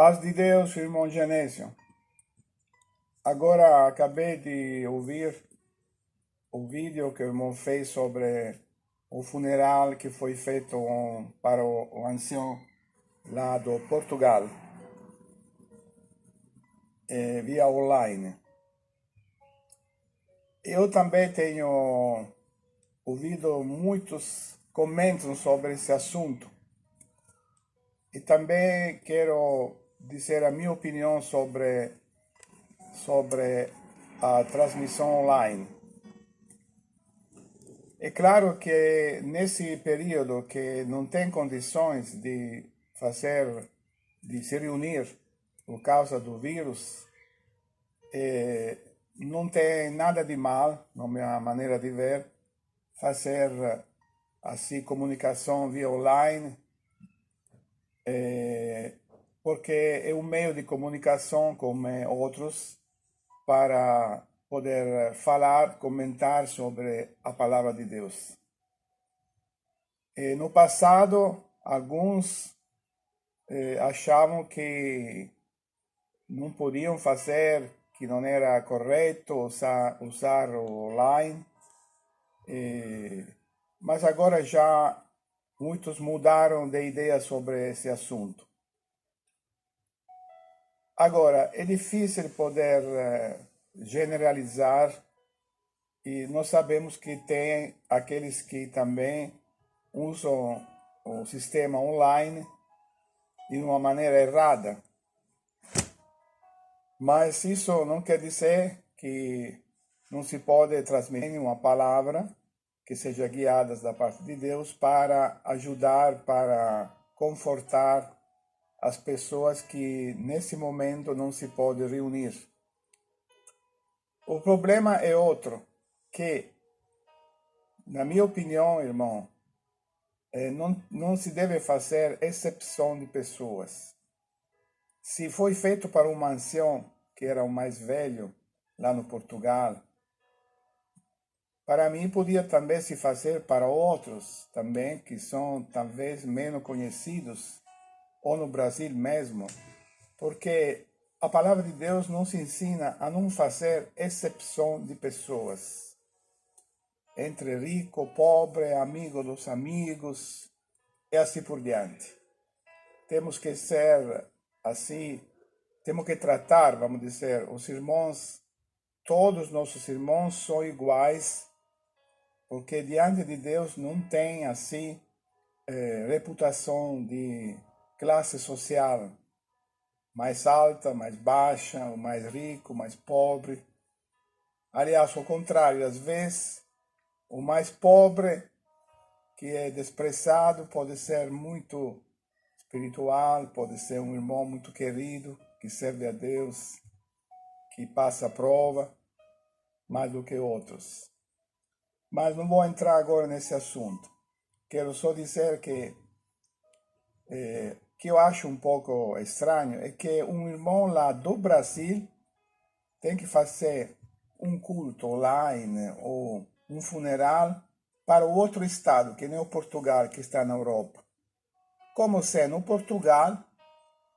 Paz de Deus, irmão Genésio. Agora acabei de ouvir o vídeo que o irmão fez sobre o funeral que foi feito para o ancião lá do Portugal, via online. Eu também tenho ouvido muitos comentários sobre esse assunto e também quero dizer a minha opinião sobre a transmissão online. É claro que nesse período que não tem condições de se reunir por causa do vírus, não tem nada de mal, na minha maneira de ver, fazer assim comunicação via online, porque é um meio de comunicação como outros para poder falar, comentar sobre a palavra de Deus. No passado, alguns achavam que não podiam fazer, que não era correto usar o online, mas agora já muitos mudaram de ideia sobre esse assunto. Agora, é difícil poder generalizar, e nós sabemos que tem aqueles que também usam o sistema online de uma maneira errada. Mas isso não quer dizer que não se pode transmitir uma palavra que seja guiada da parte de Deus para ajudar, para confortar as pessoas que nesse momento não se podem reunir. O problema é outro, que, na minha opinião, irmão, não se deve fazer exceção de pessoas. Se foi feito para um ancião, que era o mais velho, lá no Portugal, para mim podia também se fazer para outros também, que são talvez menos conhecidos, ou no Brasil mesmo, porque a palavra de Deus nos ensina a não fazer exceção de pessoas. Entre rico, pobre, amigo dos amigos, e assim por diante. Temos que ser assim, temos que tratar, vamos dizer, os irmãos, todos nossos irmãos são iguais, porque diante de Deus não tem assim reputação de classe social mais alta, mais baixa, o mais rico, mais pobre. Aliás, ao contrário, às vezes, o mais pobre, que é desprezado, pode ser muito espiritual, pode ser um irmão muito querido, que serve a Deus, que passa a prova, mais do que outros. Mas não vou entrar agora nesse assunto. Quero só dizer que eu acho um pouco estranho é que um irmão lá do Brasil tem que fazer um culto online ou um funeral para o outro estado, que nem o Portugal, que está na Europa. Como se no Portugal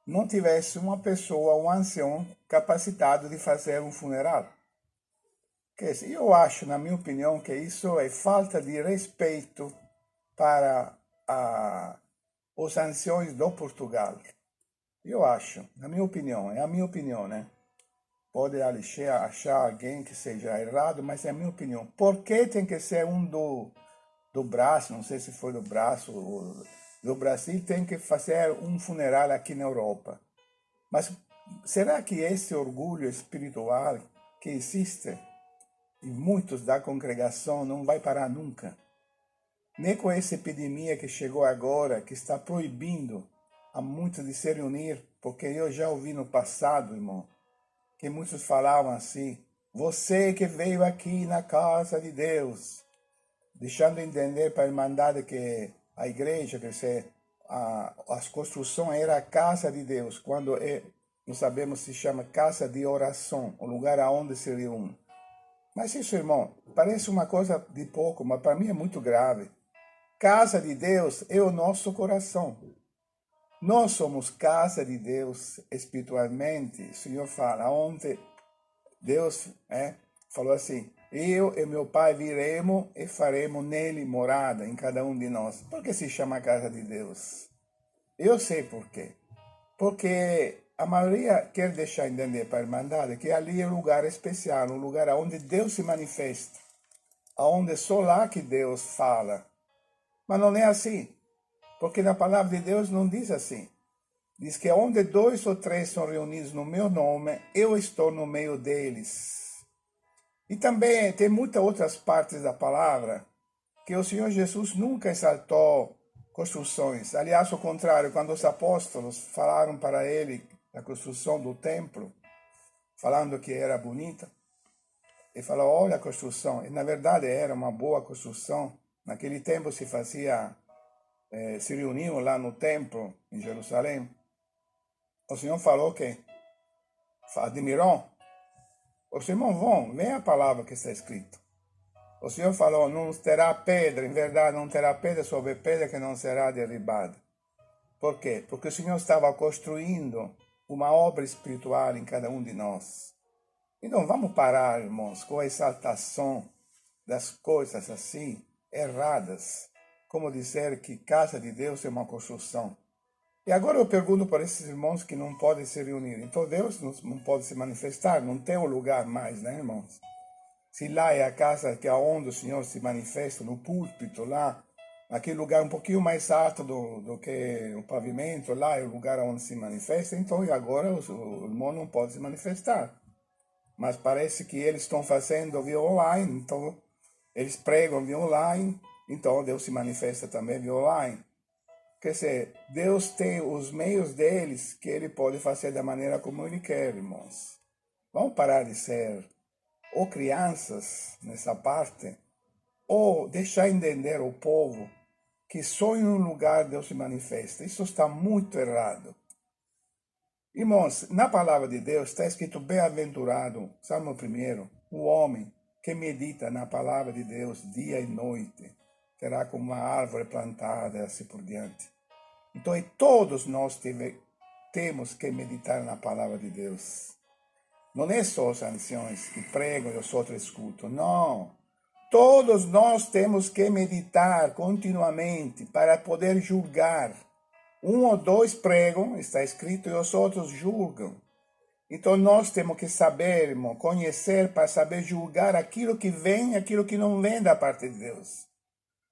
não tivesse uma pessoa, um ancião, capacitado de fazer um funeral. Eu acho, na minha opinião, que isso é falta de respeito para os anciões do Portugal. Eu acho, na minha opinião, é a minha opinião, né? Pode achar alguém que seja errado, mas é a minha opinião. Por que tem que ser um do braço, não sei se foi do braço, do Brasil, tem que fazer um funeral aqui na Europa? Mas será que esse orgulho espiritual que existe em muitos da congregação não vai parar nunca? Nem com essa epidemia que chegou agora, que está proibindo a muitos de se reunir, porque eu já ouvi no passado, irmão, que muitos falavam assim: você que veio aqui na casa de Deus, deixando entender para a Irmandade que a igreja, que as construções era a casa de Deus, quando nós sabemos se chama casa de oração, o lugar aonde se reúne. Mas isso, irmão, parece uma coisa de pouco, mas para mim é muito grave. Casa de Deus é o nosso coração. Nós somos casa de Deus espiritualmente. O Senhor fala, onde Deus falou assim, eu e meu Pai viremos e faremos nele morada, em cada um de nós. Por que se chama casa de Deus? Eu sei por quê. Porque a maioria quer deixar entender para a Irmandade que ali é um lugar especial, um lugar onde Deus se manifesta, onde só lá que Deus fala. Mas não é assim, porque na palavra de Deus não diz assim. Diz que onde 2 ou 3 são reunidos no meu nome, eu estou no meio deles. E também tem muitas outras partes da palavra que o Senhor Jesus nunca exaltou construções. Aliás, ao contrário, quando os apóstolos falaram para ele da construção do templo, falando que era bonita, ele falou, olha a construção. E na verdade era uma boa construção. Naquele tempo se fazia, se reuniam lá no templo em Jerusalém. O Senhor falou que admirou. Os irmãos vão, vem a palavra que está escrita. O Senhor falou, não terá pedra, em verdade não terá pedra sobre pedra que não será derribada. Por quê? Porque o Senhor estava construindo uma obra espiritual em cada um de nós. Então vamos parar, irmãos, com a exaltação das coisas assim, erradas, como dizer que casa de Deus é uma construção. E agora eu pergunto para esses irmãos que não podem se reunir. Então Deus não pode se manifestar, não tem um lugar mais, né, irmãos? Se lá é a casa que é onde o Senhor se manifesta, no púlpito, lá, aquele lugar um pouquinho mais alto do que o pavimento, lá é o lugar onde se manifesta, então e agora o irmão não pode se manifestar. Mas parece que eles estão fazendo via online, então eles pregam via online, então Deus se manifesta também via online. Quer dizer, Deus tem os meios deles que ele pode fazer da maneira como ele quer, irmãos. Vamos parar de ser ou crianças nessa parte, ou deixar entender o povo que só em um lugar Deus se manifesta. Isso está muito errado. Irmãos, na palavra de Deus está escrito bem-aventurado, Salmo 1, o homem que medita na palavra de Deus dia e noite, terá como uma árvore plantada e assim por diante. Então, todos nós temos que meditar na palavra de Deus. Não é só os anciões que pregam e os outros escutam, não. Todos nós temos que meditar continuamente para poder julgar. Um ou dois pregam, está escrito, e os outros julgam. Então nós temos que saber, irmão, conhecer para saber julgar aquilo que vem e aquilo que não vem da parte de Deus.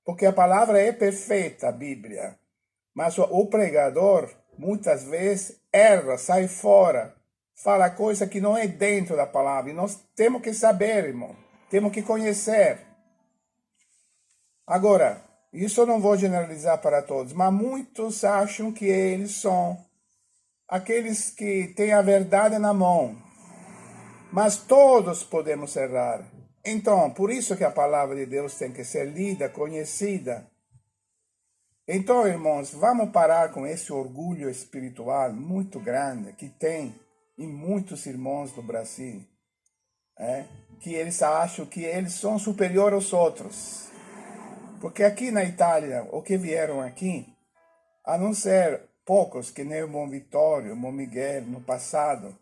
Porque a palavra é perfeita, a Bíblia. Mas o pregador, muitas vezes, erra, sai fora, fala coisa que não é dentro da palavra. E nós temos que saber, irmão. Temos que conhecer. Agora, isso eu não vou generalizar para todos, mas muitos acham que eles são aqueles que têm a verdade na mão. Mas todos podemos errar. Então, por isso que a palavra de Deus tem que ser lida, conhecida. Então, irmãos, vamos parar com esse orgulho espiritual muito grande que tem em muitos irmãos do Brasil, que eles acham que eles são superiores aos outros. Porque aqui na Itália, o que vieram aqui, a não ser poucos, que nem o irmão Vitório, o irmão Miguel, no passado,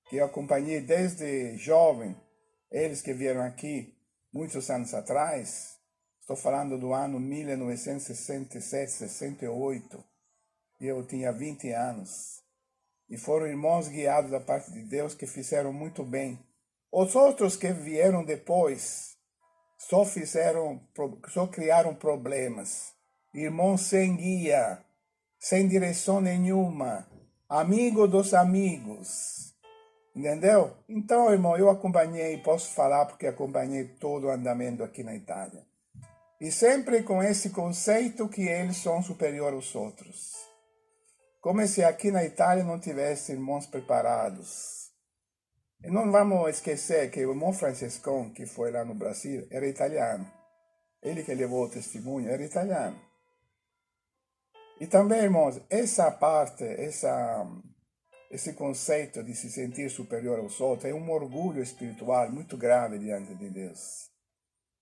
que eu acompanhei desde jovem, eles que vieram aqui muitos anos atrás, estou falando do ano 1967, 68, e eu tinha 20 anos. E foram irmãos guiados da parte de Deus que fizeram muito bem. Os outros que vieram depois só criaram problemas. Irmãos sem guia, sem direção nenhuma, amigo dos amigos. Entendeu? Então, irmão, eu acompanhei, posso falar porque acompanhei todo o andamento aqui na Itália. E sempre com esse conceito que eles são superiores aos outros. Como se aqui na Itália não tivesse irmãos preparados. E não vamos esquecer que o irmão Franciscão, que foi lá no Brasil, era italiano. Ele que levou o testemunho era italiano. E também, irmãos, essa parte, esse conceito de se sentir superior aos outros é um orgulho espiritual muito grave diante de Deus.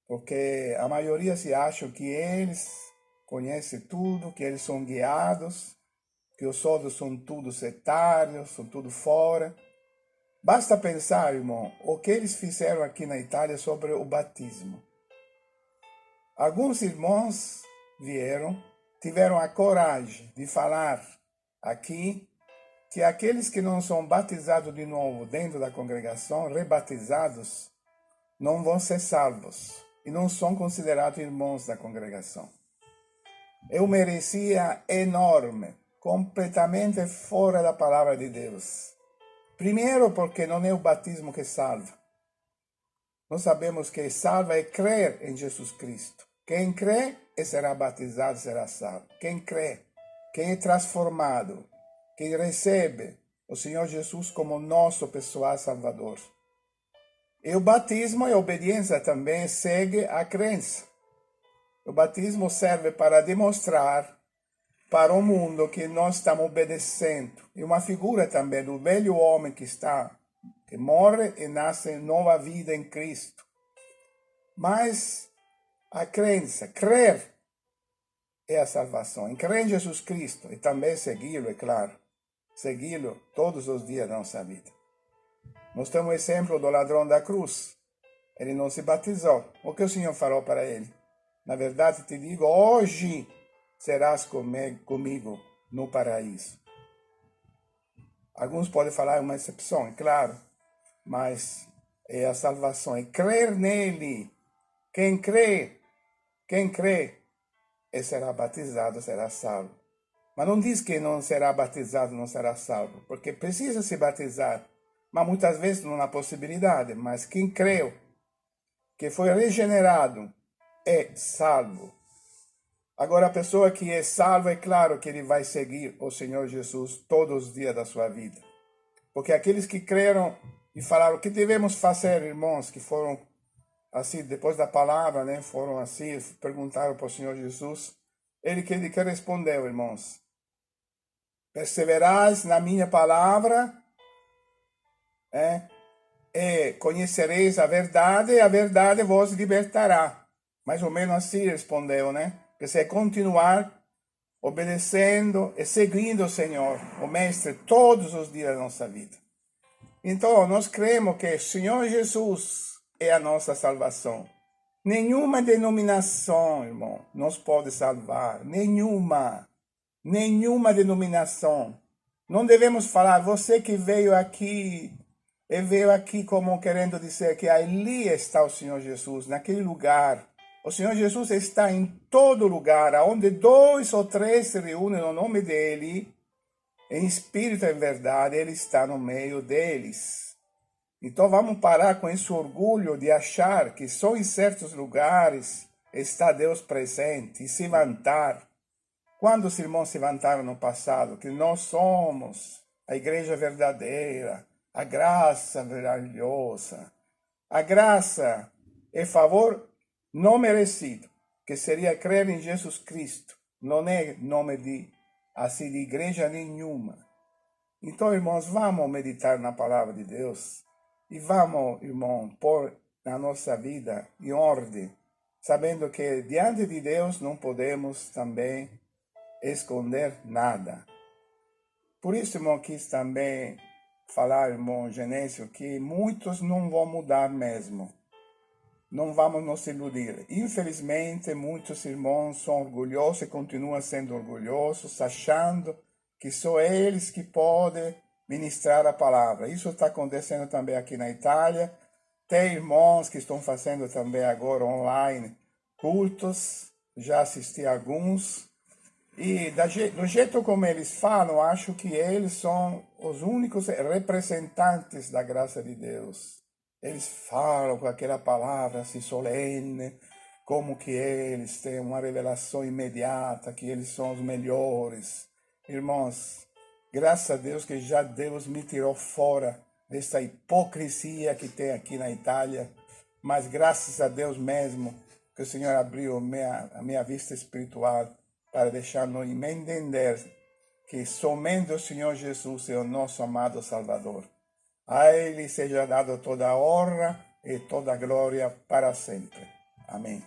Porque a maioria se acha que eles conhecem tudo, que eles são guiados, que os outros são tudo sectários, são tudo fora. Basta pensar, irmão, o que eles fizeram aqui na Itália sobre o batismo. Alguns irmãos vieram, tiveram a coragem de falar aqui que aqueles que não são batizados de novo dentro da congregação, rebatizados, não vão ser salvos e não são considerados irmãos da congregação. É uma heresia enorme, completamente fora da palavra de Deus. Primeiro, porque não é o batismo que salva. Nós sabemos que salva é crer em Jesus Cristo. Quem crê e será batizado será salvo. Quem crê, quem é transformado, quem recebe o Senhor Jesus como nosso pessoal Salvador. E o batismo e a obediência também segue a crença. O batismo serve para demonstrar para o mundo que nós estamos obedecendo. E uma figura também do velho homem que morre e nasce em nova vida em Cristo. Mas a crença, crer, é a salvação. Em crer em Jesus Cristo e também segui-lo, é claro. Segui-lo todos os dias da nossa vida. Nós temos o exemplo do ladrão da cruz. Ele não se batizou. O que o Senhor falou para ele? Na verdade, te digo, hoje serás comigo no paraíso. Alguns podem falar uma exceção, é claro, mas é a salvação, é crer nele. Quem crê e será batizado, será salvo. Mas não diz que não será batizado, não será salvo, porque precisa se batizar, mas muitas vezes não há possibilidade. Mas quem creu, que foi regenerado, é salvo. Agora, a pessoa que é salva, é claro que ele vai seguir o Senhor Jesus todos os dias da sua vida. Porque aqueles que creram e falaram, o que devemos fazer, irmãos, que foram assim, depois da palavra, né, foram assim, perguntaram para o Senhor Jesus, ele que respondeu, irmãos, perseverais na minha palavra, e conhecereis a verdade, e a verdade vos libertará. Mais ou menos assim respondeu, né? Que se continuar obedecendo e seguindo o Senhor, o Mestre, todos os dias da nossa vida. Então, nós cremos que o Senhor Jesus é a nossa salvação. Nenhuma denominação, irmão, nos pode salvar. Nenhuma denominação. Não devemos falar, você que veio aqui como querendo dizer que ali está o Senhor Jesus, naquele lugar. O Senhor Jesus está em todo lugar, onde 2 ou 3 se reúnem no nome dele, em espírito e em verdade, ele está no meio deles. Então vamos parar com esse orgulho de achar que só em certos lugares está Deus presente e se vantar. Quando os irmãos se vantaram no passado, que nós somos a igreja verdadeira, a graça maravilhosa. A graça é favor não merecido, que seria crer em Jesus Cristo. Não é nome de igreja nenhuma. Então, irmãos, vamos meditar na palavra de Deus e vamos, irmão, pôr na nossa vida em ordem, sabendo que diante de Deus não podemos também esconder nada. Por isso, irmão, quis também falar, irmão Genésio, que muitos não vão mudar mesmo. Não vamos nos iludir. Infelizmente, muitos irmãos são orgulhosos e continuam sendo orgulhosos, achando que só eles que podem ministrar a palavra. Isso está acontecendo também aqui na Itália. Tem irmãos que estão fazendo também agora online cultos. Já assisti a alguns. E do jeito como eles falam, acho que eles são os únicos representantes da graça de Deus. Eles falam com aquela palavra assim solene, como que eles têm uma revelação imediata, que eles são os melhores. Irmãos, graças a Deus que já Deus me tirou fora dessa hipocrisia que tem aqui na Itália, mas graças a Deus mesmo que o Senhor abriu a minha vista espiritual para deixar-nos entender que somente o Senhor Jesus é o nosso amado Salvador. A Ele seja dado toda a honra e toda a glória para sempre. Amém.